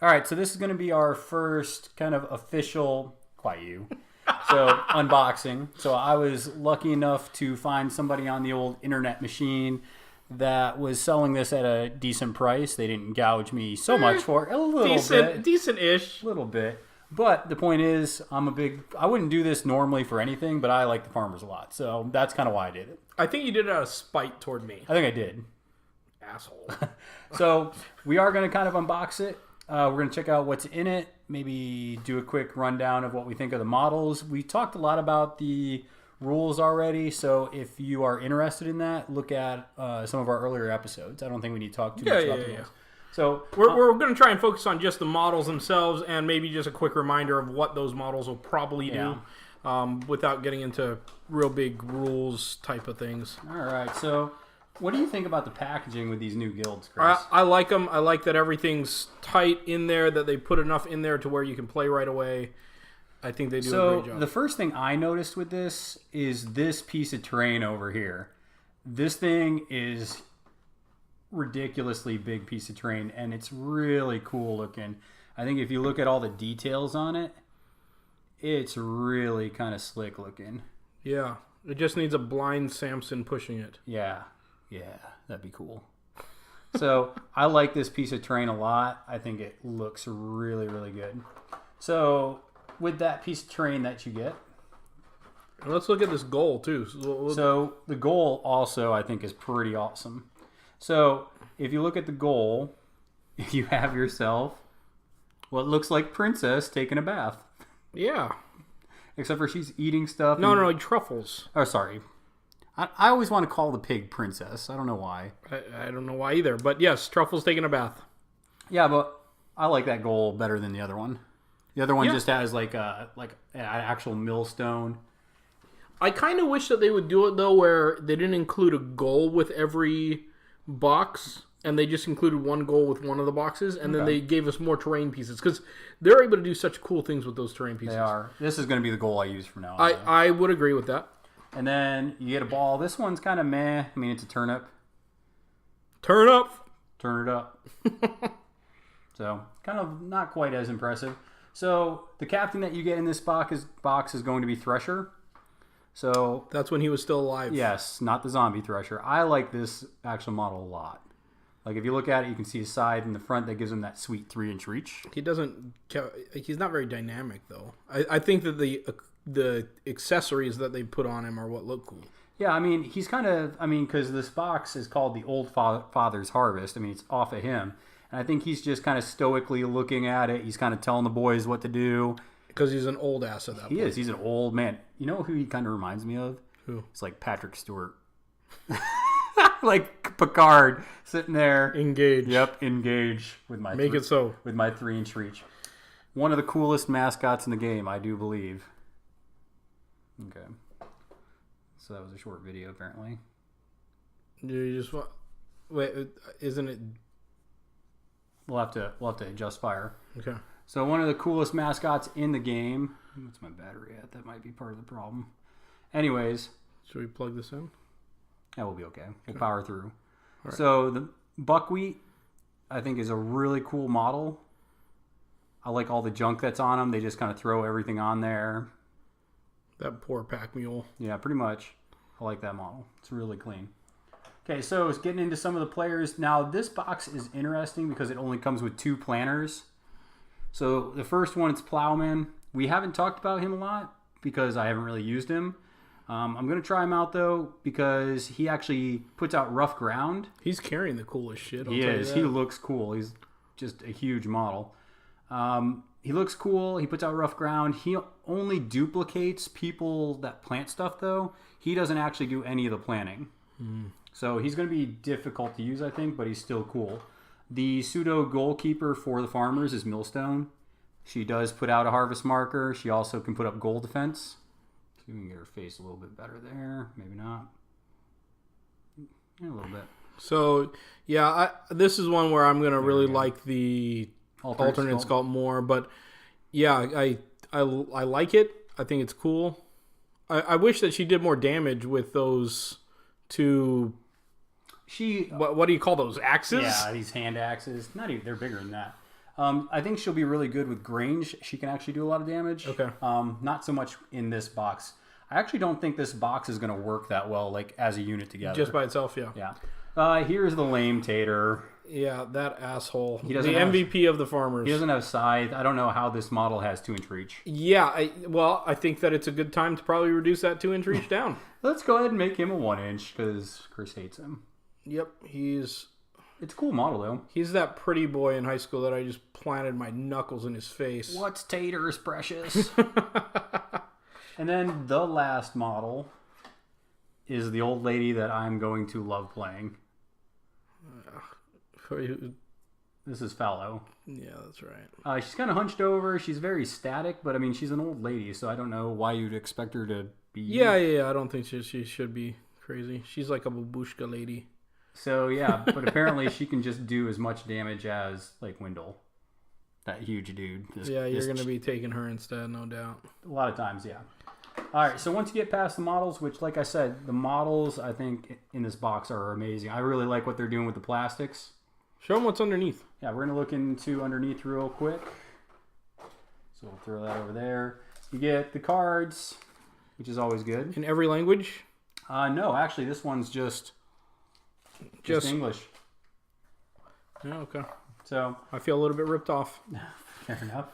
All right, so this is going to be our first kind of official, so unboxing. So I was lucky enough to find somebody on the old internet machine that was selling this at a decent price. They didn't gouge me so much for it. A little bit. Decent-ish. A little bit. But the point is, I wouldn't do this normally for anything, but I like the farmers a lot. So that's kind of why I did it. I think you did it out of spite toward me. I think I did. Asshole. So we are going to kind of unbox it. We're going to check out what's in it. Maybe do a quick rundown of what we think of the models. We talked a lot about the rules already, so if you are interested in that, look at some of our earlier episodes. I don't think we need to talk too much about the rules. So we're going to try and focus on just the models themselves, and maybe just a quick reminder of what those models will probably do, without getting into real big rules type of things. All right. So what do you think about the packaging with these new guilds, Chris? I like them. I like that everything's tight in there, that they put enough in there to where you can play right away. I think they do a great job. So the first thing I noticed with this is this piece of terrain over here. This thing is ridiculously big piece of terrain, and it's really cool looking. I think if you look at all the details on it, it's really kind of slick looking. Yeah, it just needs a blind Samson pushing it. Yeah, that'd be cool. So I like this piece of terrain a lot. I think it looks really, really good. So with that piece of terrain that you get, and let's look at this goal too. So the goal also I think is pretty awesome. So if you look at the goal, you have yourself what looks like Princess taking a bath. Yeah. Except for she's eating stuff. No, truffles. Oh, sorry. I always want to call the pig Princess. I don't know why. I don't know why either. But yes, truffles taking a bath. Yeah, but I like that goal better than the other one. The other one just has like an actual millstone. I kind of wish that they would do it though, where they didn't include a goal with every box, and they just included one goal with one of the boxes, and then they gave us more terrain pieces, because they're able to do such cool things with those terrain pieces. They are. This is going to be the goal I use from now on. I would agree with that. And then you get a ball. This one's kind of meh. I mean, it's a turnip. Turn up. Turn it up. So, kind of not quite as impressive. So, the captain that you get in this box is going to be Thresher. So that's when he was still alive. Yes, not the zombie Thresher. I like this actual model a lot. Like if you look at it, you can see his side and the front that gives him that sweet 3-inch reach. He's not very dynamic though. I think that the accessories that they put on him are what look cool. Yeah, I mean he's kind of because this box is called the Old Father's Harvest. I mean it's off of him, and I think he's just kind of stoically looking at it. He's kind of telling the boys what to do. Because he's an old ass at that point. He is. He's an old man. You know who he kind of reminds me of? Who? It's like Patrick Stewart. Like Picard sitting there. Engage. Yep, engage with my Make it so. With my 3-inch reach. One of the coolest mascots in the game, I do believe. Okay. So that was a short video, apparently. You just wait, isn't it? We'll have to adjust fire. Okay. So one of the coolest mascots in the game. What's my battery at? That might be part of the problem. Anyways. Should we plug this in? That will be okay. We'll power through. Right. So the buckwheat, I think, is a really cool model. I like all the junk that's on them. They just kind of throw everything on there. That poor pack mule. Yeah, pretty much. I like that model. It's really clean. Okay, so it's getting into some of the players. Now, this box is interesting because it only comes with 2 planners. So the first one, it's Plowman. We haven't talked about him a lot because I haven't really used him. I'm going to try him out, though, because he actually puts out rough ground. He's carrying the coolest shit. He is. He looks cool. He's just a huge model. He looks cool. He puts out rough ground. He only duplicates people that plant stuff, though. He doesn't actually do any of the planting. So he's going to be difficult to use, I think, but he's still cool. The pseudo goalkeeper for the farmers is Millstone. She does put out a harvest marker. She also can put up goal defense. See if we can get her face a little bit better there. Maybe not. Yeah, a little bit. So, yeah, this is one where I'm going to really like the alternate sculpt more. But, yeah, I like it. I think it's cool. I wish that she did more damage with those 2... What do you call those, axes? Yeah, these hand axes. Not even, they're bigger than that. I think she'll be really good with Grange. She can actually do a lot of damage. Okay. Not so much in this box. I actually don't think this box is going to work that well, like as a unit together. Just by itself, yeah. Yeah. Here's the lame tater. Yeah, that asshole. He the MVP of the farmers. He doesn't have scythe. I don't know how this model has 2-inch reach. Yeah, I think that it's a good time to probably reduce that 2-inch reach down. Let's go ahead and make him a 1-inch because Chris hates him. Yep, it's a cool model though. He's that pretty boy in high school that I just planted my knuckles in his face. What's taters, precious? And then the last model is the old lady that I'm going to love playing. This is Fallow. Yeah, that's right. She's kind of hunched over. She's very static, but I mean, she's an old lady, so I don't know why you'd expect her to be... Yeah, I don't think she should be crazy. She's like a babushka lady. So, yeah, but apparently she can just do as much damage as, like, Wendell. That huge dude. You're going to be taking her instead, no doubt. A lot of times, yeah. All right, so once you get past the models, which, like I said, the models, I think, in this box are amazing. I really like what they're doing with the plastics. Show them what's underneath. Yeah, we're going to look into underneath real quick. So we'll throw that over there. You get the cards, which is always good. In every language? No, actually, this one's just English. Yeah, okay. So I feel a little bit ripped off. Fair enough.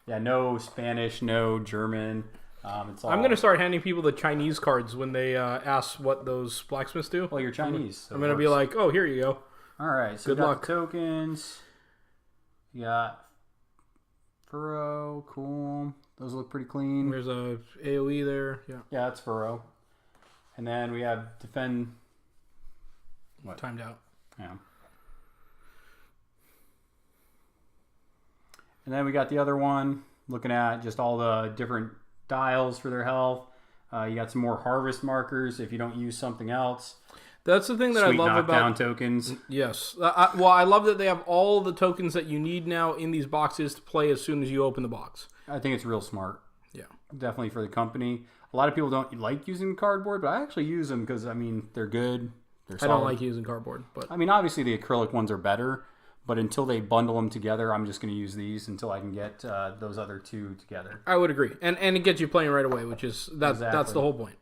Yeah, no Spanish, no German. It's all... I'm going to start handing people the Chinese cards when they ask what those blacksmiths do. Well, you're Chinese. So I'm going to be like, oh, here you go. All right. So good luck. Tokens. You got Furrow. Cool. Those look pretty clean. There's a AoE there. Yeah. Yeah, that's Furrow. And then we have Defend. What? Timed out. Yeah. And then we got the other one, looking at just all the different dials for their health. You got some more harvest markers if you don't use something else. That's the thing that Sweet I love knockdown about tokens. Yes. I love that they have all the tokens that you need now in these boxes to play as soon as you open the box. I think it's real smart. Yeah. Definitely for the company. A lot of people don't like using cardboard, but I actually use them because, I mean, they're good. They're solid. I don't like using cardboard. But I mean, obviously the acrylic ones are better, but until they bundle them together, I'm just going to use these until I can get those other two together. I would agree. And it gets you playing right away, which is that's the whole point.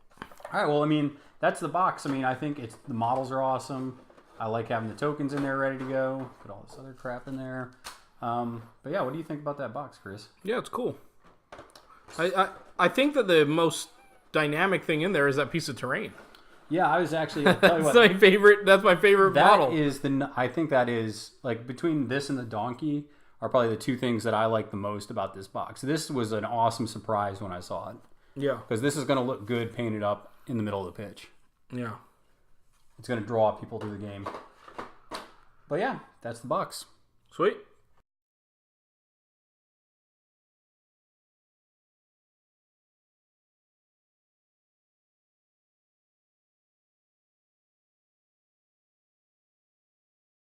All right, well, I mean, that's the box. I mean, I think the models are awesome. I like having the tokens in there ready to go. Put all this other crap in there. But yeah, what do you think about that box, Chris? Yeah, it's cool. I think that the most dynamic thing in there is that piece of terrain. Yeah, I was actually... I'll tell you what, that's my favorite model. I think that is, like, between this and the donkey are probably the two things that I like the most about this box. This was an awesome surprise when I saw it. Yeah. Because this is going to look good painted up in the middle of the pitch. Yeah. It's going to draw people to the game. But yeah, that's the box. Sweet.